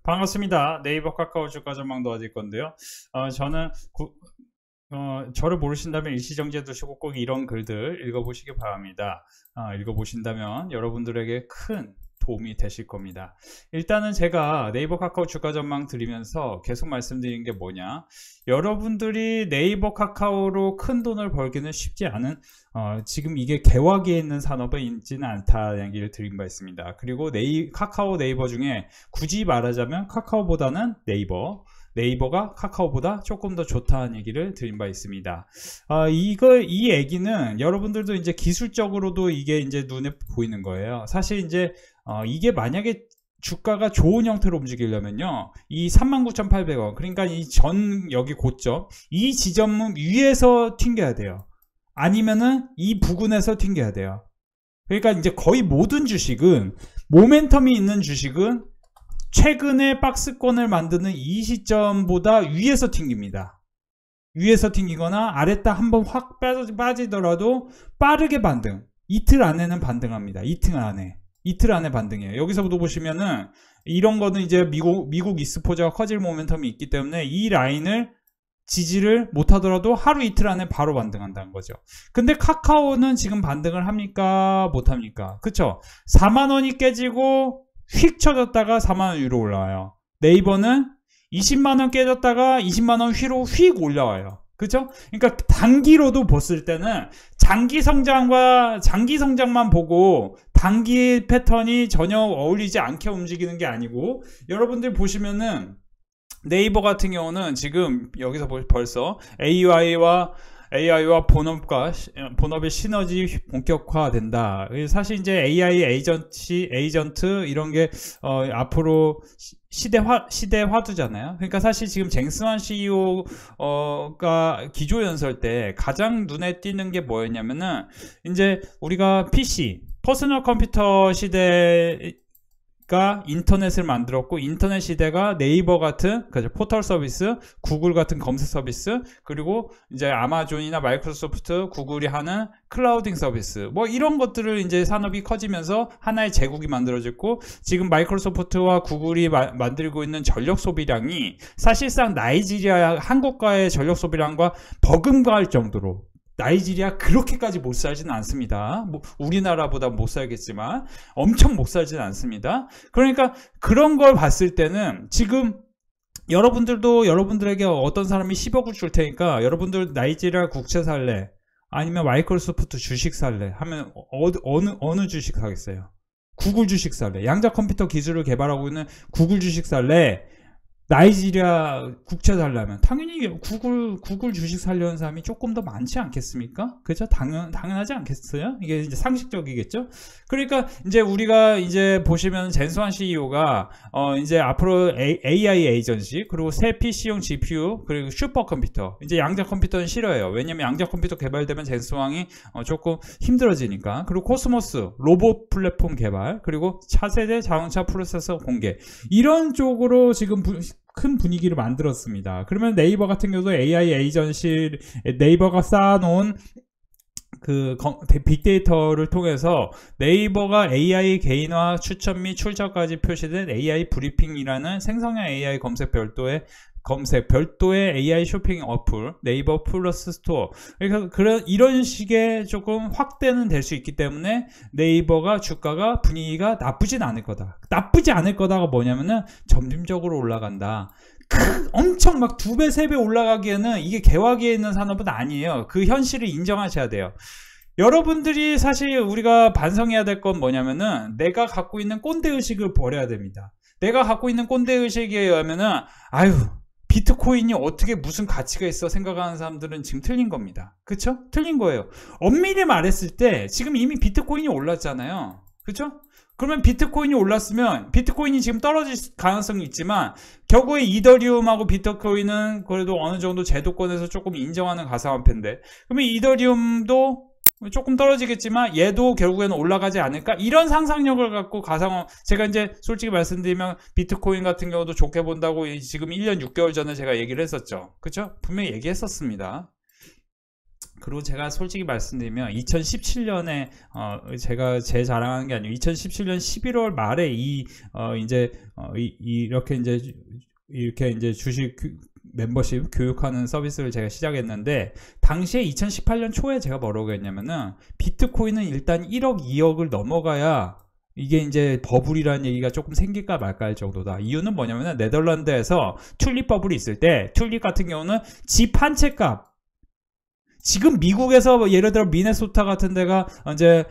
반갑습니다. 네이버 카카오 주가 전망 도와드릴 건데요. 저는 저를 모르신다면 일시정지해 두시고 꼭 이런 글들 읽어보시기 바랍니다. 읽어보신다면 여러분들에게 큰 도움이 되실 겁니다. 일단은 제가 네이버 카카오 주가 전망 드리면서 계속 말씀드리는 게 뭐냐, 여러분들이 네이버 카카오로 큰 돈을 벌기는 쉽지 않은 지금 이게 개화기에 있는 산업에 있지는 않다는 얘기를 드린 바 있습니다. 그리고 카카오 네이버 중에 굳이 말하자면 카카오보다는 네이버가 카카오보다 조금 더 좋다는 얘기를 드린 바 있습니다. 이 얘기는 여러분들도 이제 기술적으로도 이게 이제 눈에 보이는 거예요. 사실 이제 이게 만약에 주가가 좋은 형태로 움직이려면요, 이 39,800원, 그러니까 이 전 여기 고점, 이 지점 위에서 튕겨야 돼요. 아니면은 이 부근에서 튕겨야 돼요. 그러니까 이제 거의 모든 주식은, 모멘텀이 있는 주식은 최근에 박스권을 만드는 이 시점보다 위에서 튕깁니다. 위에서 튕기거나 아래다 한번 확 빠지더라도 빠르게 반등, 이틀 안에는 반등합니다. 이틀 안에 반등이에요. 여기서부터 보시면은 이런 거는 이제 미국 이스포자가 커질 모멘텀이 있기 때문에 이 라인을 지지를 못하더라도 하루 이틀 안에 바로 반등한다는 거죠. 근데 카카오는 지금 반등을 합니까? 못합니까? 그쵸? 4만원이 깨지고 휙 쳐졌다가 4만원 위로 올라와요. 네이버는 20만원 깨졌다가 20만원 위로 휙 올라와요. 그죠? 그러니까 단기로도 봤을 때는 장기 성장만 보고 단기 패턴이 전혀 어울리지 않게 움직이는 게 아니고, 여러분들 보시면은 네이버 같은 경우는 지금 여기서 벌써 AI와 본업의 시너지 본격화된다. 사실 이제 AI 에이전트 이런 게 앞으로 시대 화두잖아요. 그러니까 사실 지금 쟁스완 CEO가 기조연설 때 가장 눈에 띄는 게 뭐였냐면은, 이제 우리가 PC 퍼스널 컴퓨터 시대가 인터넷을 만들었고, 인터넷 시대가 네이버 같은 포털 서비스, 구글 같은 검색 서비스, 그리고 이제 아마존이나 마이크로소프트, 구글이 하는 클라우딩 서비스, 뭐 이런 것들을 이제 산업이 커지면서 하나의 제국이 만들어졌고, 지금 마이크로소프트와 구글이 만들고 있는 전력 소비량이 사실상 나이지리아, 한국과의 전력 소비량과 버금갈 정도로, 나이지리아 그렇게까지 못 살지는 않습니다. 뭐 우리나라보다 못 살겠지만 엄청 못 살지는 않습니다. 그러니까 그런 걸 봤을 때는 지금 여러분들에게 어떤 사람이 10억을 줄 테니까 여러분들 나이지리아 국채 살래, 아니면 마이크로소프트 주식 살래 하면 어느 주식 사겠어요? 구글 주식 살래? 양자 컴퓨터 기술을 개발하고 있는 구글 주식 살래? 나이지리아 국채 살려면 당연히 구글 주식 살려는 사람이 조금 더 많지 않겠습니까? 그죠? 당연하지 않겠어요? 이게 이제 상식적이겠죠? 그러니까 이제 우리가 이제 보시면 젠스완 CEO가 이제 앞으로 AI 에이전시, 그리고 새 PC용 GPU, 그리고 슈퍼컴퓨터, 이제 양자 컴퓨터는 싫어해요. 왜냐면 양자 컴퓨터 개발되면 젠스완이 조금 힘들어지니까. 그리고 코스모스 로봇 플랫폼 개발, 그리고 차세대 자동차 프로세서 공개, 이런 쪽으로 지금 큰 분위기를 만들었습니다. 그러면 네이버 같은 경우도 AI 에이전시, 네이버가 쌓아놓은 그 빅데이터를 통해서 네이버가 AI 개인화 추천 및 출처까지 표시된 AI 브리핑이라는 생성형 AI 검색 별도의 AI 쇼핑 어플, 네이버 플러스 스토어, 그러니까 이런 식의 조금 확대는 될 수 있기 때문에 네이버가 주가가 분위기가 나쁘진 않을 거다. 나쁘지 않을 거다가 뭐냐면은 점진적으로 올라간다. 엄청 막 2배, 3배 올라가기에는 이게 개화기에 있는 산업은 아니에요. 그 현실을 인정하셔야 돼요. 여러분들이 사실 우리가 반성해야 될 건 뭐냐면은, 내가 갖고 있는 꼰대의식을 버려야 됩니다. 내가 갖고 있는 꼰대의식에 의하면은 비트코인이 어떻게 무슨 가치가 있어 생각하는 사람들은 지금 틀린 겁니다. 그쵸? 틀린 거예요. 엄밀히 말했을 때 지금 이미 비트코인이 올랐잖아요. 그쵸? 그러면 비트코인이 올랐으면 비트코인이 지금 떨어질 가능성이 있지만, 결국에 이더리움하고 비트코인은 그래도 어느 정도 제도권에서 조금 인정하는 가상화폐인데, 그러면 이더리움도 조금 떨어지겠지만 얘도 결국에는 올라가지 않을까, 이런 상상력을 갖고 제가 이제 솔직히 말씀드리면 비트코인 같은 경우도 좋게 본다고 지금 1년 6개월 전에 제가 얘기를 했었죠. 그쵸? 분명히 얘기했었습니다. 그리고 제가 솔직히 말씀드리면 2017년에 제가 제 자랑하는 게 아니고 2017년 11월 말에 이렇게 이제 주식 멤버십 교육하는 서비스를 제가 시작했는데, 당시에 2018년 초에 제가 뭐라고 했냐면은 비트코인은 일단 1억 2억을 넘어가야 이게 이제 버블이라는 얘기가 조금 생길까 말까 할 정도다. 이유는 뭐냐면은 네덜란드에서 튤립 버블이 있을 때 튤립 같은 경우는 집 한 채 값, 지금 미국에서 예를 들어 미네소타 같은 데가 이제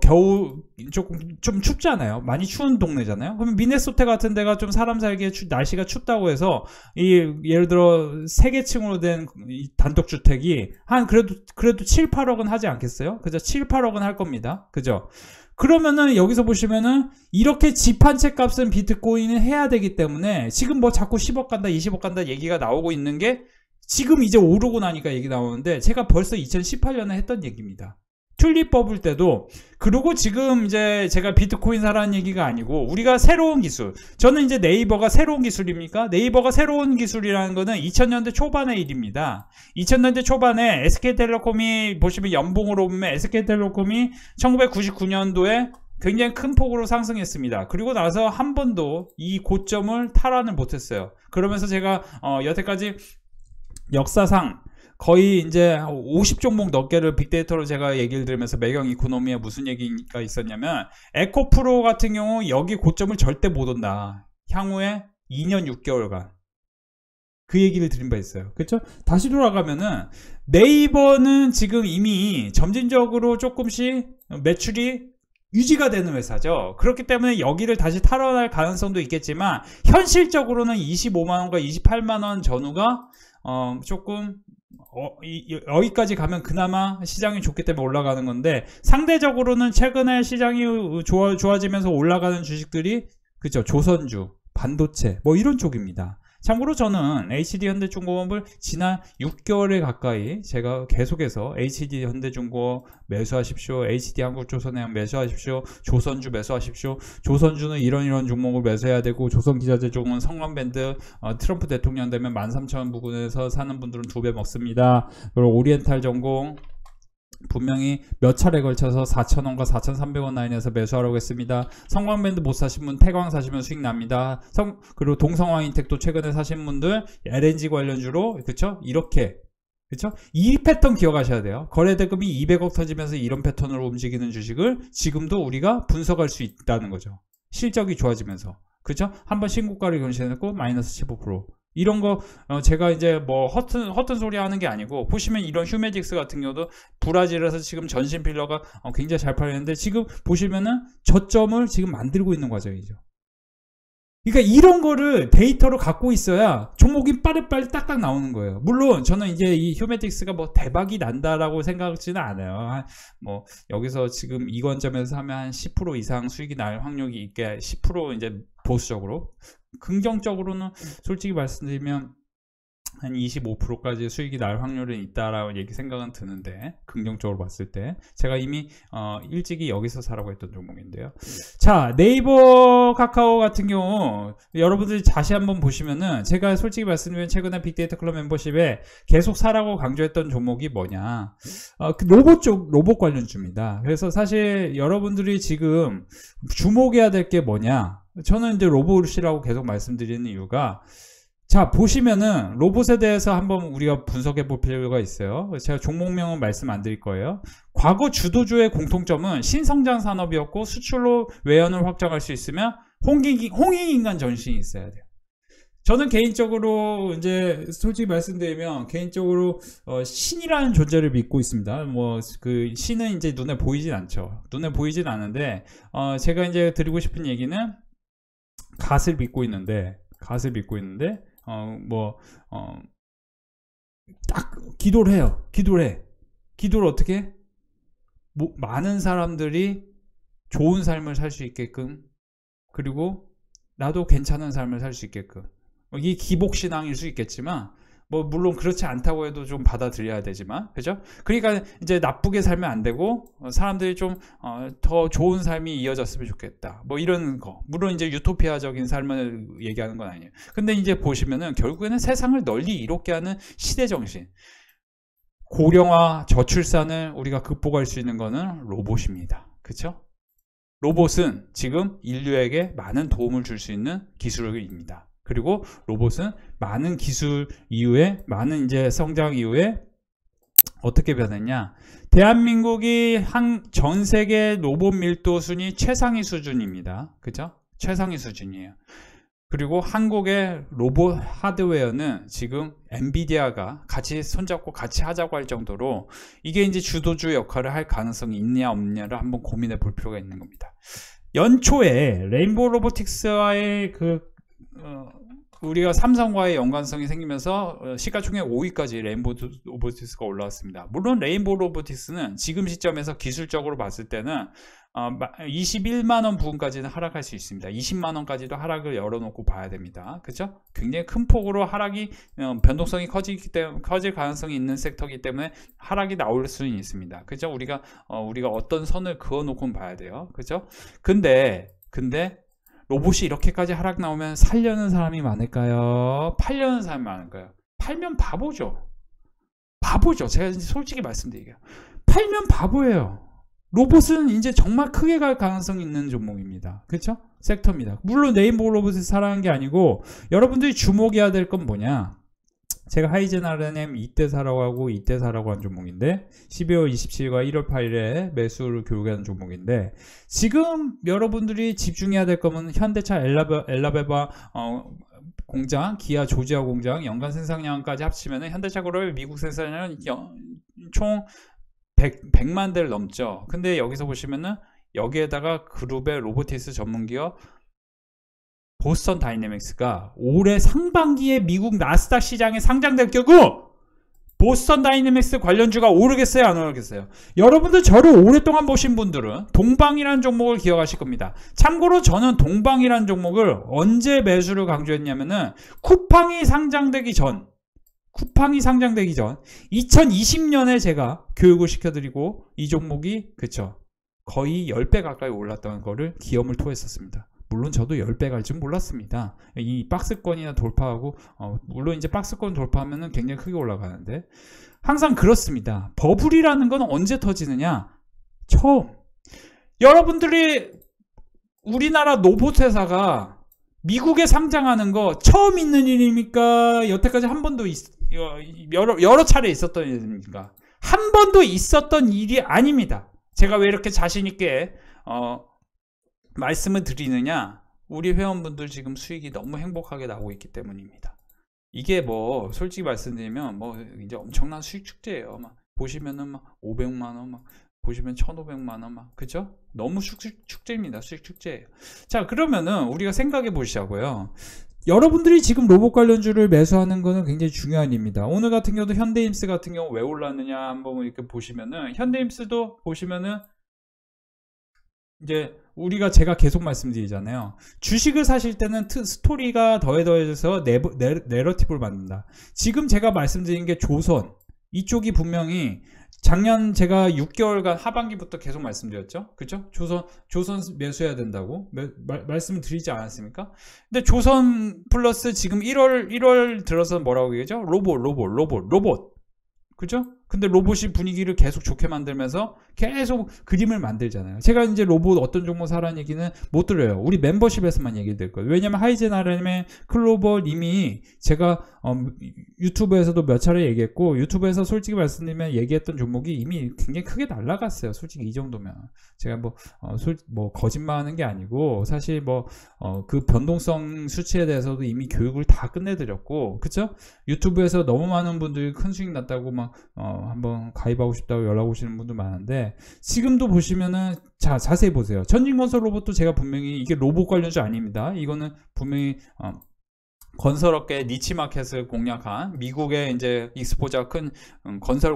겨우 조금 좀 춥잖아요. 많이 추운 동네잖아요. 그러면 미네소타 같은 데가 좀 사람 살기에 날씨가 춥다고 해서 예를 들어 3개층으로 된 단독주택이 한 그래도 7, 8억은 하지 않겠어요? 그죠? 7, 8억은 할 겁니다. 그죠? 그러면은 여기서 보시면은 이렇게 집 한 채 값은 비트코인을 해야 되기 때문에 지금 뭐 자꾸 10억 간다 20억 간다 얘기가 나오고 있는 게, 지금 이제 오르고 나니까 얘기 나오는데 제가 벌써 2018년에 했던 얘기입니다. 튤립 버블 때도. 그리고 지금 이제 제가 비트코인 사라는 얘기가 아니고 우리가 새로운 기술, 저는 이제 네이버가 새로운 기술입니까? 네이버가 새로운 기술이라는 거는 2000년대 초반의 일입니다. 2000년대 초반에 SK텔레콤이 보시면 연봉으로 보면 SK텔레콤이 1999년도에 굉장히 큰 폭으로 상승했습니다. 그리고 나서 한 번도 이 고점을 탈환을 못했어요. 그러면서 제가 여태까지 역사상 거의 이제 50종목 넘게를 빅데이터로 제가 얘기를 들으면서 매경 이코노미에 무슨 얘기가 있었냐면, 에코프로 같은 경우 여기 고점을 절대 못 온다. 향후에 2년 6개월간. 그 얘기를 드린 바 있어요. 그렇죠? 다시 돌아가면은 네이버는 지금 이미 점진적으로 조금씩 매출이 유지가 되는 회사죠. 그렇기 때문에 여기를 다시 탈환할 가능성도 있겠지만, 현실적으로는 25만원과 28만원 전후가 조금 여기까지 가면 그나마 시장이 좋기 때문에 올라가는 건데, 상대적으로는 최근에 시장이 좋아지면서 올라가는 주식들이, 그죠? 조선주, 반도체 뭐 이런 쪽입니다. 참고로 저는 HD현대중공업을 지난 6개월에 가까이 제가 계속해서 HD현대중공업 매수하십시오, HD한국조선해양 매수하십시오, 조선주 매수하십시오, 조선주는 이런 종목을 매수해야 되고, 조선기자재종은 성광밴드 트럼프 대통령 되면 13,000원 부근에서 사는 분들은 2배 먹습니다. 그리고 오리엔탈전공 분명히 몇 차례 걸쳐서 4,000원과 4,300원 라인에서 매수하라고 했습니다. 성광밴드 못 사신 분 태광 사시면 수익 납니다. 그리고 동성화인텍도 최근에 사신 분들 LNG 관련주로, 그쵸? 이렇게, 그쵸? 이 패턴 기억하셔야 돼요. 거래대금이 200억 터지면서 이런 패턴으로 움직이는 주식을 지금도 우리가 분석할 수 있다는 거죠. 실적이 좋아지면서, 그쵸? 한번 신고가를 경신했고 마이너스 15%. 이런 거 제가 이제 뭐 허튼 소리 하는 게 아니고, 보시면 이런 휴메딕스 같은 경우도 브라질에서 지금 전신 필러가 굉장히 잘 팔리는데, 지금 보시면은 저점을 지금 만들고 있는 과정이죠. 그러니까 이런 거를 데이터로 갖고 있어야 종목이 빨리빨리 딱딱 나오는 거예요. 물론 저는 이제 이 휴메딕스가 뭐 대박이 난다라고 생각지는 않아요. 뭐 여기서 지금 이 관점에서 하면 한 10% 이상 수익이 날 확률이 있게, 10% 이제 보수적으로, 긍정적으로는 솔직히 말씀드리면 한 25%까지 수익이 날 확률은 있다라고 생각은 드는데, 긍정적으로 봤을 때 제가 이미 일찍이 여기서 사라고 했던 종목인데요. 자, 네이버 카카오 같은 경우 여러분들이 다시 한번 보시면은, 제가 솔직히 말씀드리면 최근에 빅데이터 클럽 멤버십에 계속 사라고 강조했던 종목이 뭐냐, 로봇 관련주입니다. 그래서 사실 여러분들이 지금 주목해야 될 게 뭐냐, 저는 이제 로봇이라고 계속 말씀드리는 이유가, 자, 보시면은 로봇에 대해서 한번 우리가 분석해 볼 필요가 있어요. 제가 종목명은 말씀 안 드릴 거예요. 과거 주도주의 공통점은 신성장 산업이었고, 수출로 외연을 확장할 수 있으면 홍익인간 정신이 있어야 돼요. 저는 개인적으로 이제 솔직히 말씀드리면, 개인적으로 신이라는 존재를 믿고 있습니다. 뭐 그 신은 이제 눈에 보이진 않죠. 눈에 보이진 않은데, 제가 이제 드리고 싶은 얘기는, 갓을 믿고 있는데 딱 기도를 해요. 기도를 어떻게 해? 많은 사람들이 좋은 삶을 살 수 있게끔, 그리고 나도 괜찮은 삶을 살 수 있게끔. 이게 기복신앙일 수 있겠지만, 뭐 물론 그렇지 않다고 해도 좀 받아들여야 되지만, 그죠? 그러니까 이제 나쁘게 살면 안 되고, 사람들이 좀 더 좋은 삶이 이어졌으면 좋겠다, 뭐 이런 거. 물론 이제 유토피아적인 삶을 얘기하는 건 아니에요. 근데 이제 보시면은 결국에는 세상을 널리 이롭게 하는 시대 정신, 고령화 저출산을 우리가 극복할 수 있는 거는 로봇입니다. 그쵸? 로봇은 지금 인류에게 많은 도움을 줄 수 있는 기술입니다. 그리고 로봇은 많은 기술 이후에, 많은 이제 성장 이후에 어떻게 변했냐? 대한민국이 전 세계 로봇 밀도 순위 최상위 수준입니다. 그죠? 최상위 수준이에요. 그리고 한국의 로봇 하드웨어는 지금 엔비디아가 같이 손잡고 같이 하자고 할 정도로 이게 이제 주도주 역할을 할 가능성이 있냐 없냐를 한번 고민해 볼 필요가 있는 겁니다. 연초에 레인보우 로보틱스와의 우리가 삼성과의 연관성이 생기면서 시가총액 5위까지 레인보우 로보틱스가 올라왔습니다. 물론 레인보우 로보틱스는 지금 시점에서 기술적으로 봤을 때는 21만원 부근까지는 하락할 수 있습니다. 20만원까지도 하락을 열어놓고 봐야 됩니다. 그죠? 굉장히 큰 폭으로 하락이 변동성이 커질 가능성이 있는 섹터이기 때문에 하락이 나올 수는 있습니다. 그죠? 우리가 어떤 선을 그어놓고 봐야 돼요. 그죠? 근데 로봇이 이렇게까지 하락 나오면 살려는 사람이 많을까요? 팔려는 사람이 많을까요? 팔면 바보죠. 제가 솔직히 말씀드릴게요. 팔면 바보예요. 로봇은 이제 정말 크게 갈 가능성이 있는 종목입니다. 그렇죠? 섹터입니다. 물론 레인보우 로봇을 사랑하는 게 아니고 여러분들이 주목해야 될 건 뭐냐? 제가 하이젠 RNM 이때 사라고 하고 이때 사라고 한 종목인데 12월 27일과 1월 8일에 매수를 교육하는 종목인데 지금 여러분들이 집중해야 될 거면 현대차 엘라베바 공장, 기아 조지아 공장 연간 생산량까지 합치면 현대차 그룹의 미국 생산량은 총 100만 대를 넘죠. 근데 여기서 보시면은 여기에다가 그룹의 로보틱스 전문기업 보스턴 다이내믹스가 올해 상반기에 미국 나스닥 시장에 상장될 경우 보스턴 다이내믹스 관련주가 오르겠어요, 안 오르겠어요? 여러분들 저를 오랫동안 보신 분들은 동방이라는 종목을 기억하실 겁니다. 참고로 저는 동방이라는 종목을 언제 매수를 강조했냐면은 쿠팡이 상장되기 전 2020년에 제가 교육을 시켜드리고 이 종목이 거의 10배 가까이 올랐다는 거를 기염을 토했었습니다. 물론 저도 10배 갈 줄 몰랐습니다. 이 박스권이나 돌파하고 물론 이제 박스권 돌파하면 굉장히 크게 올라가는데 항상 그렇습니다. 버블이라는 건 언제 터지느냐? 처음. 여러분들이 우리나라 로봇 회사가 미국에 상장하는 거 처음 있는 일입니까? 여태까지 한 번도 여러 차례 있었던 일입니까? 한 번도 있었던 일이 아닙니다. 제가 왜 이렇게 자신 있게 말씀을 드리느냐? 우리 회원분들 지금 수익이 너무 행복하게 나오고 있기 때문입니다. 이게 솔직히 말씀드리면 이제 엄청난 수익 축제예요. 막 보시면은 막 500만 원, 막 보시면 1,500만 원, 막 그죠? 너무 수익 축제입니다. 수익 축제예요. 자, 그러면은 우리가 생각해 보시자고요. 여러분들이 지금 로봇 관련주를 매수하는 거는 굉장히 중요한 일입니다. 오늘 같은 경우도 현대임스 같은 경우 왜 올랐느냐 한번 이렇게 보시면은 현대임스도 보시면은 이제 제가 계속 말씀드리잖아요. 주식을 사실 때는 스토리가 더해져서 내러티브를 만든다. 지금 제가 말씀드린 게 조선 이쪽이 분명히 작년 제가 6개월간 하반기부터 계속 말씀드렸죠. 그죠? 조선 매수해야 된다고 말씀을 드리지 않았습니까? 근데 조선 플러스 지금 1월 들어서 뭐라고 얘기하죠? 로봇. 그죠? 근데 로봇이 분위기를 계속 좋게 만들면서 계속 그림을 만들잖아요. 제가 이제 로봇 어떤 종목 사라는 얘기는 못 들어요. 우리 멤버십에서만 얘기 될 거예요. 왜냐면 하이젠 RM의 클로벌 이미 제가 유튜브에서도 몇 차례 얘기했고 유튜브에서 솔직히 말씀드리면 얘기했던 종목이 이미 굉장히 크게 날아갔어요. 솔직히 이 정도면 제가 거짓말하는 게 아니고 사실 그 변동성 수치에 대해서도 이미 교육을 다 끝내드렸고 그쵸? 유튜브에서 너무 많은 분들이 큰 수익 났다고 한번 가입하고 싶다고 연락 오시는 분도 많은데 지금도 보시면은 자세히 보세요. 천진건설 로봇도 제가 분명히 이게 로봇 관련주 아닙니다. 이거는 분명히 건설업계 니치마켓을 공략한 미국의 이제 익스포자 큰 건설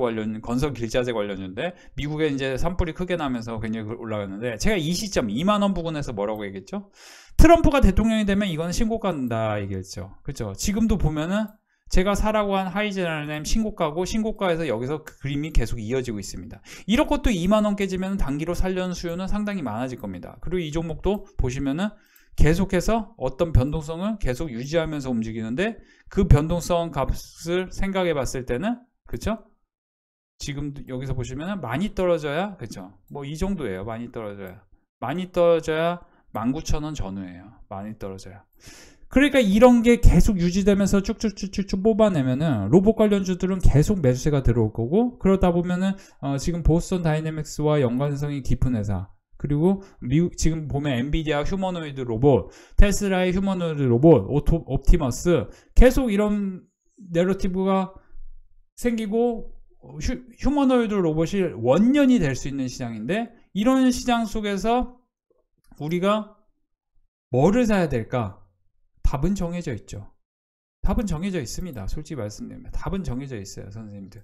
길자재 관련주인데 미국에 이제 산불이 크게 나면서 굉장히 올라갔는데 제가 이 시점 2만원 부근에서 뭐라고 얘기했죠? 트럼프가 대통령이 되면 이거는 신고가 난다 얘기했죠. 그렇죠? 지금도 보면은 제가 사라고 한 하이젠 RNM 신고가고 신고가에서 여기서 그 그림이 계속 이어지고 있습니다. 이런 것도 2만원 깨지면 단기로 살려는 수요는 상당히 많아질 겁니다. 그리고 이 종목도 보시면은 계속해서 어떤 변동성을 계속 유지하면서 움직이는데 그 변동성 값을 생각해 봤을 때는 그쵸? 지금 여기서 보시면 많이 떨어져야, 그죠? 뭐 이 정도예요. 많이 떨어져야. 많이 떨어져야 19,000원 전후예요. 많이 떨어져야. 그러니까 이런 게 계속 유지되면서 쭉쭉쭉쭉 뽑아내면은 로봇 관련주들은 계속 매수세가 들어올 거고, 그러다 보면은 지금 보스턴 다이내믹스와 연관성이 깊은 회사, 그리고 지금 보면 엔비디아 휴머노이드 로봇, 테슬라의 휴머노이드 로봇, 옵티머스, 계속 이런 내러티브가 생기고 휴머노이드 로봇이 원년이 될 수 있는 시장인데, 이런 시장 속에서 우리가 뭐를 사야 될까? 답은 정해져 있죠. 답은 정해져 있습니다. 솔직히 말씀드리면 답은 정해져 있어요, 선생님들.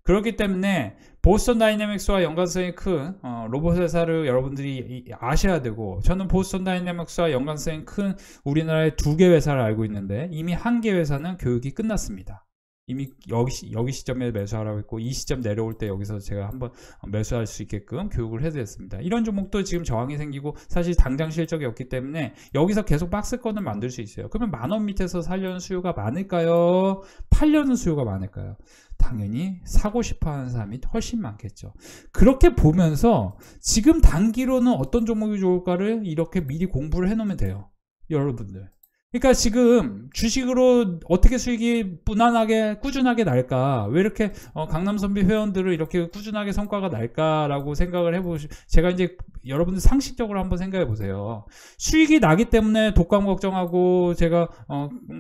그렇기 때문에 보스턴 다이내믹스와 연관성이 큰 로봇 회사를 여러분들이 아셔야 되고, 저는 보스턴 다이내믹스와 연관성이 큰 우리나라의 2개 회사를 알고 있는데, 이미 1개 회사는 교육이 끝났습니다. 이미 여기 시점에 매수하라고 했고, 이 시점 내려올 때 여기서 제가 한번 매수할 수 있게끔 교육을 해드렸습니다. 이런 종목도 지금 저항이 생기고 사실 당장 실적이 없기 때문에 여기서 계속 박스권을 만들 수 있어요. 그러면 10,000원 밑에서 살려는 수요가 많을까요? 팔려는 수요가 많을까요? 당연히 사고 싶어 하는 사람이 훨씬 많겠죠. 그렇게 보면서 지금 단기로는 어떤 종목이 좋을까를 이렇게 미리 공부를 해놓으면 돼요, 여러분들. 그러니까 지금 주식으로 어떻게 수익이 무난하게 꾸준하게 날까, 왜 이렇게 강남선비 회원들을 이렇게 꾸준하게 성과가 날까라고 생각을 제가 이제 여러분들 상식적으로 한번 생각해 보세요. 수익이 나기 때문에 독감 걱정하고, 제가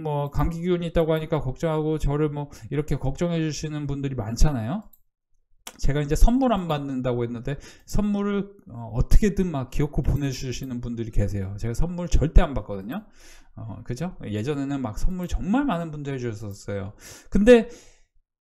뭐 감기 기운이 있다고 하니까 걱정하고, 저를 뭐 이렇게 걱정해 주시는 분들이 많잖아요. 제가 이제 선물 안 받는다고 했는데 선물을 어떻게든 막 기어코 보내주시는 분들이 계세요. 제가 선물 절대 안 받거든요. 그죠? 예전에는 막 선물 정말 많은 분들 해주셨었어요. 근데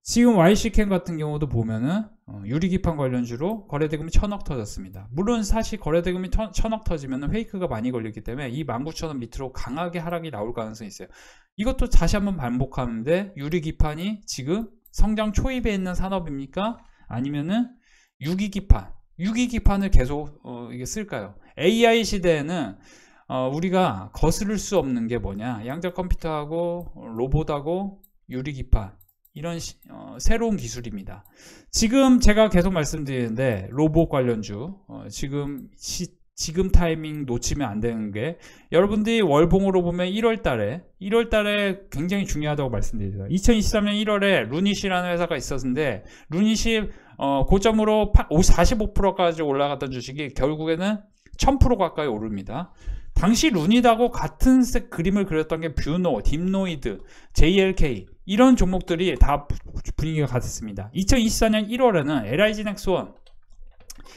지금 YC캠 같은 경우도 보면은 유리기판 관련주로 거래대금이 1,000억 터졌습니다. 물론 사실 거래대금이 1,000억 터지면 페이크가 많이 걸리기 때문에 이 19,000원 밑으로 강하게 하락이 나올 가능성이 있어요. 이것도 다시 한번 반복하는데, 유리기판이 지금 성장 초입에 있는 산업입니까? 아니면은 유기기판을 계속 이게 쓸까요? AI 시대에는 우리가 거스를 수 없는 게 뭐냐? 양자 컴퓨터하고 로봇하고 유리기판, 이런 새로운 기술입니다. 지금 제가 계속 말씀드리는데, 로봇 관련주 지금 타이밍 놓치면 안 되는 게, 여러분들이 월봉으로 보면 1월달에 굉장히 중요하다고 말씀드리죠. 2023년 1월에 루닛이라는 회사가 있었는데, 루닛이 고점으로 45%까지 올라갔던 주식이 결국에는 1000% 가까이 오릅니다. 당시 루닛하고 같은 색 그림을 그렸던 게 뷰노, 딥노이드, JLK, 이런 종목들이 다 분위기가 같았습니다. 2024년 1월에는 LIG 넥스원,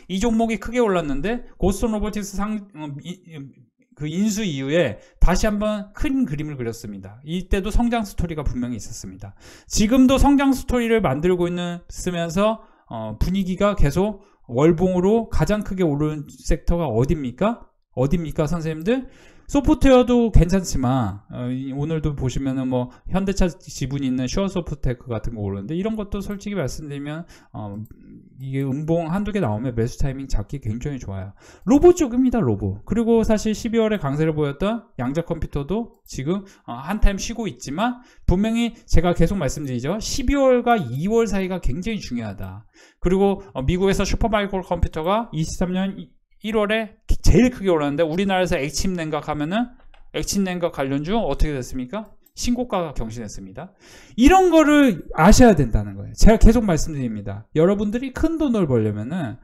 이 종목이 크게 올랐는데, 고스톤 로보틱스 그 인수 이후에 다시 한번 큰 그림을 그렸습니다. 이때도 성장 스토리가 분명히 있었습니다. 지금도 성장 스토리를 만들고 있으면서 분위기가 계속 월봉으로 가장 크게 오른 섹터가 어딥니까? 선생님들? 소프트웨어도 괜찮지만 오늘도 보시면은 뭐 현대차 지분이 있는 슈어소프트테크 같은 거 오르는데, 이런 것도 솔직히 말씀드리면 이게 음봉 한두 개 나오면 매수 타이밍 잡기 굉장히 좋아요. 로봇 쪽입니다, 로봇. 그리고 사실 12월에 강세를 보였던 양자 컴퓨터도 지금 한 타임 쉬고 있지만, 분명히 제가 계속 말씀드리죠, 12월과 2월 사이가 굉장히 중요하다. 그리고 미국에서 슈퍼마이크로 컴퓨터가 23년 1월에 제일 크게 올랐는데, 우리나라에서 액침 냉각 하면은 액침 냉각 관련주 어떻게 됐습니까? 신고가가 경신했습니다. 이런 거를 아셔야 된다는 거예요. 제가 계속 말씀드립니다. 여러분들이 큰 돈을 벌려면은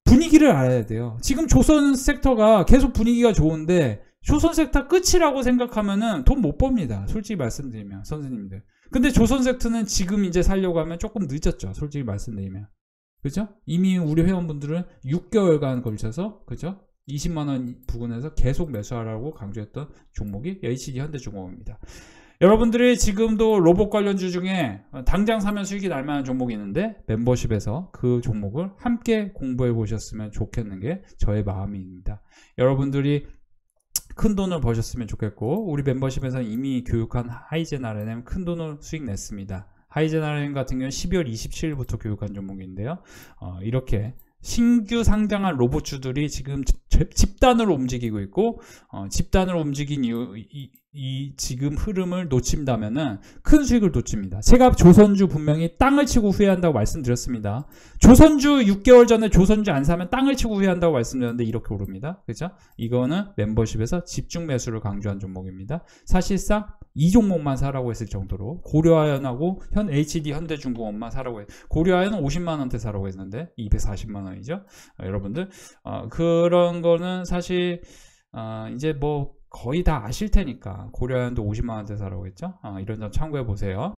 분위기를 알아야 돼요. 지금 조선 섹터가 계속 분위기가 좋은데, 조선 섹터 끝이라고 생각하면은 돈 못 법니다. 솔직히 말씀드리면, 선생님들. 근데 조선 섹터는 지금 이제 살려고 하면 조금 늦었죠. 솔직히 말씀드리면. 그죠? 이미 우리 회원분들은 6개월간 걸쳐서, 그죠? 20만원 부근에서 계속 매수하라고 강조했던 종목이 HD 현대중공업입니다. 여러분들이 지금도 로봇 관련주 중에 당장 사면 수익이 날 만한 종목이 있는데, 멤버십에서 그 종목을 함께 공부해 보셨으면 좋겠는 게 저의 마음입니다. 여러분들이 큰 돈을 버셨으면 좋겠고, 우리 멤버십에서는 이미 교육한 하이젠 RNM 큰 돈을 수익 냈습니다. 하이젠 RNM 같은 경우는 12월 27일부터 교육한 종목인데요. 이렇게 신규 상장한 로봇주들이 지금 집단으로 움직이고 있고, 집단으로 움직인 이 지금 흐름을 놓친다면은 큰 수익을 놓칩니다. 제가 조선주 분명히 땅을 치고 후회한다고 말씀드렸습니다. 조선주 6개월 전에 조선주 안 사면 땅을 치고 후회한다고 말씀드렸는데 이렇게 오릅니다. 그죠? 이거는 멤버십에서 집중 매수를 강조한 종목입니다. 사실상 이 종목만 사라고 했을 정도로 고려아연하고 HD 현대중공업만 사라고 고려아연은 50만원대 사라고 했는데 240만원이죠. 여러분들 그런 거는 사실 이제 뭐 거의 다 아실 테니까 고려아연도 50만원대 사라고 했죠. 이런 점 참고해 보세요.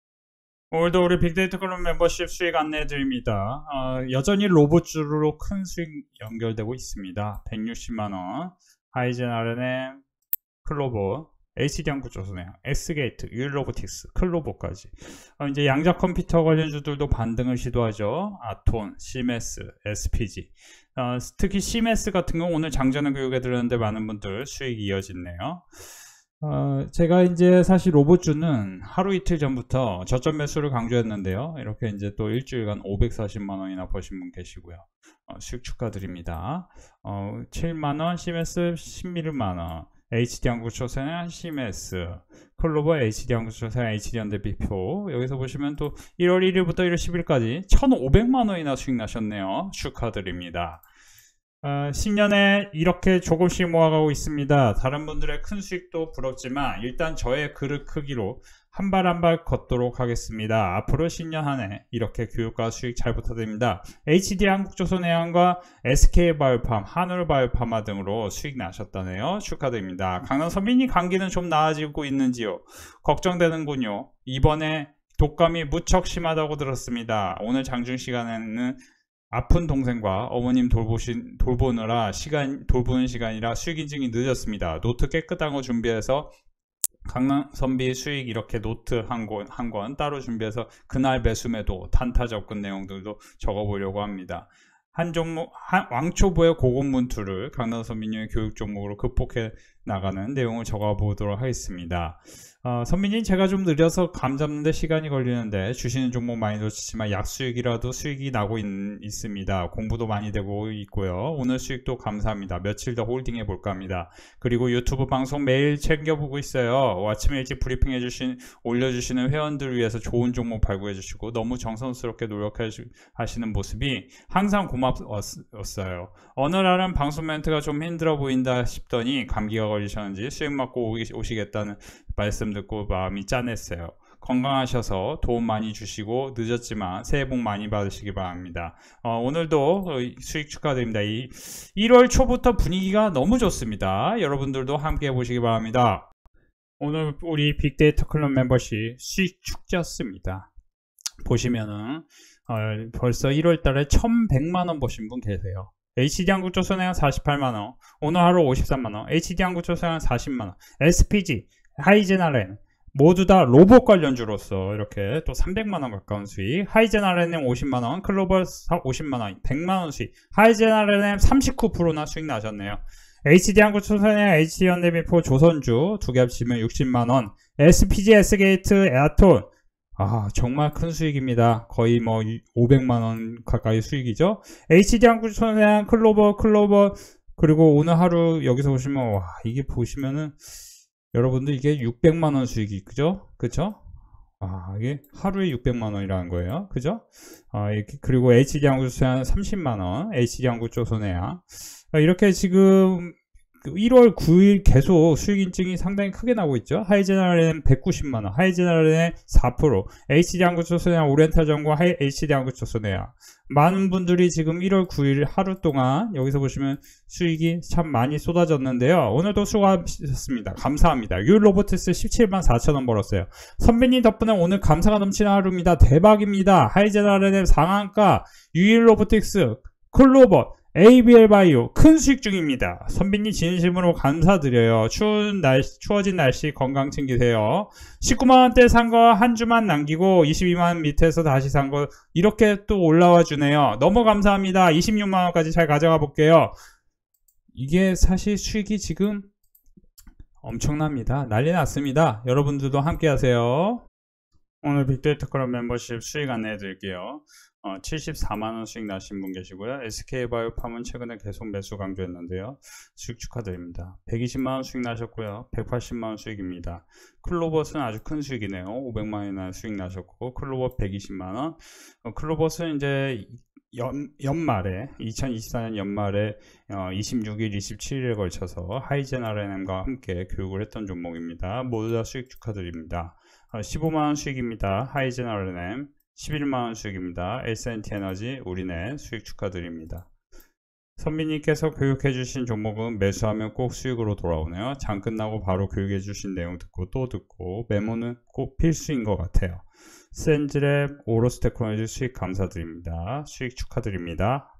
오늘도 우리 빅데이터 클럽 멤버십 수익 안내해 드립니다. 여전히 로봇주로 큰 수익 연결되고 있습니다. 160만원 하이젠 RNM 클로버 HD 한국조선해양, S게이트, 유일로보틱스, 클로버까지 이제 양자 컴퓨터 관련주들도 반등을 시도하죠. 아톤, 시메스, SPG 특히 시메스 같은 경우 오늘 장전의 교육에 들었는데 많은 분들 수익이 이어지네요. 제가 이제 사실 로봇주는 하루 이틀 전부터 저점 매수를 강조했는데요. 이렇게 이제 또 일주일간 540만원이나 버신 분 계시고요. 수익 축하드립니다. 7만원, 시메스 11만원, HD 한국조선해양, 시메스, 클로버, HD 한국조선해양, HD 현대비표 여기서 보시면 또 1월 1일부터 1월 10일까지 1,500만원이나 수익 나셨네요. 축하드립니다. 신년에 이렇게 조금씩 모아가고 있습니다. 다른 분들의 큰 수익도 부럽지만 일단 저의 그릇 크기로 한 발 한 발 걷도록 하겠습니다. 앞으로 신년 한 해 이렇게 교육과 수익 잘 부탁드립니다. HD 한국조선해양과 SK바이오팜, 한울바이오파마 등으로 수익 나셨다네요. 축하드립니다. 강남 선배님 감기는 좀 나아지고 있는지요? 걱정되는군요. 이번에 독감이 무척 심하다고 들었습니다. 오늘 장중 시간에는 아픈 동생과 어머님 돌보느라 돌보는 시간이라 수익 인증이 늦었습니다. 노트 깨끗한 거 준비해서 강남선비 수익 이렇게 노트 한 권 따로 준비해서 그날 매수매도 단타 접근 내용들도 적어보려고 합니다. 한 종목, 왕초보의 고급문투를 강남선비님의 교육 종목으로 극복해 나가는 내용을 적어보도록 하겠습니다. 선비님 제가 좀 느려서 감 잡는데 시간이 걸리는데 주시는 종목 많이 놓치지만 약수익이라도 수익이 나고 있습니다. 공부도 많이 되고 있고요. 오늘 수익도 감사합니다. 며칠 더 홀딩해 볼까 합니다. 그리고 유튜브 방송 매일 챙겨보고 있어요. 아침에 일찍 브리핑 올려주시는 회원들을 위해서 좋은 종목 발굴해 주시고 너무 정성스럽게 노력하시는 모습이 항상 고맙웠어요. 어느 날은 방송 멘트가 좀 힘들어 보인다 싶더니 감기가 걸리셨는지 수익 맞고 오시겠다는 말씀 듣고 마음이 짠했어요. 건강하셔서 도움 많이 주시고 늦었지만 새해 복 많이 받으시기 바랍니다. 오늘도 수익 축하드립니다. 1월 초부터 분위기가 너무 좋습니다. 여러분들도 함께 해보시기 바랍니다. 오늘 우리 빅데이터 클럽 멤버십 수익 축제였습니다. 보시면은 벌써 1월달에 1100만원 버신 분 계세요. HD 한국조선해양 48만원, 오늘 하루 53만원, HD 한국조선해양 40만원, SPG, 하이젠 RN 모두 다 로봇 관련주로서 이렇게 또 300만원 가까운 수익, 하이젠 RNM 50만원, 클로버 50만원, 100만원 수익, 하이젠 RNM 39%나 수익 나셨네요. HD 한국조선해양, HD 현대비포, 조선주 두 개 합치면 60만원, SPG, S게이트, 에아톤 정말 큰 수익입니다. 거의 뭐 500만원 가까이 수익이죠. HD 한국조선해양, 클로버 그리고 오늘 하루 여기서 보시면 이게 보시면은 여러분들 이게 600만원 수익이 그죠? 이게 하루에 600만원이라는 거예요. 그죠? 그리고 HD 한국조선해양 30만원, HD 한국조선해양 이렇게 지금 1월 9일 계속 수익 인증이 상당히 크게 나오고 있죠. 하이젠 RNM 190만원, 하이젠 RNM 4%, HD 한국조선해양, 오리엔탈전과 HD 한국조선해양 많은 분들이 지금 1월 9일 하루 동안 여기서 보시면 수익이 참 많이 쏟아졌는데요. 오늘도 수고하셨습니다. 감사합니다. 유일로보틱스 17만 4천원 벌었어요. 선배님 덕분에 오늘 감사가 넘치는 하루입니다. 대박입니다. 하이젠 RNM 상한가, 유일로보틱스, 클로버, ABL 바이오 큰 수익 중입니다. 선배님 진심으로 감사드려요. 추워진 날씨 건강 챙기세요. 19만원대 산 거 한 주만 남기고 22만원 밑에서 다시 산 거 이렇게 또 올라와 주네요. 너무 감사합니다. 26만원까지 잘 가져가 볼게요. 이게 사실 수익이 지금 엄청납니다. 난리 났습니다. 여러분들도 함께 하세요. 오늘 빅데이터 클럽 멤버십 수익 안내해 드릴게요. 74만원 수익 나신 분 계시고요. SK바이오팜은 최근에 계속 매수 강조했는데요. 수익 축하드립니다. 120만원 수익 나셨고요. 180만원 수익입니다. 클로버스는 아주 큰 수익이네요. 500만원이나 수익 나셨고, 클로버 120만원. 클로버스는 이제 연말에 2024년 연말에 26일, 27일에 걸쳐서 하이젠 R&M과 함께 교육을 했던 종목입니다. 모두 다 수익 축하드립니다. 15만원 수익입니다. 하이젠 R&M. 11만원 수익입니다. S&T 에너지 우리네 수익 축하드립니다. 선비님께서 교육해주신 종목은 매수하면 꼭 수익으로 돌아오네요. 장 끝나고 바로 교육해주신 내용 듣고 또 듣고 메모는 꼭 필수인 것 같아요. 센즈랩, 오로스 테크놀로지 수익 감사드립니다. 수익 축하드립니다.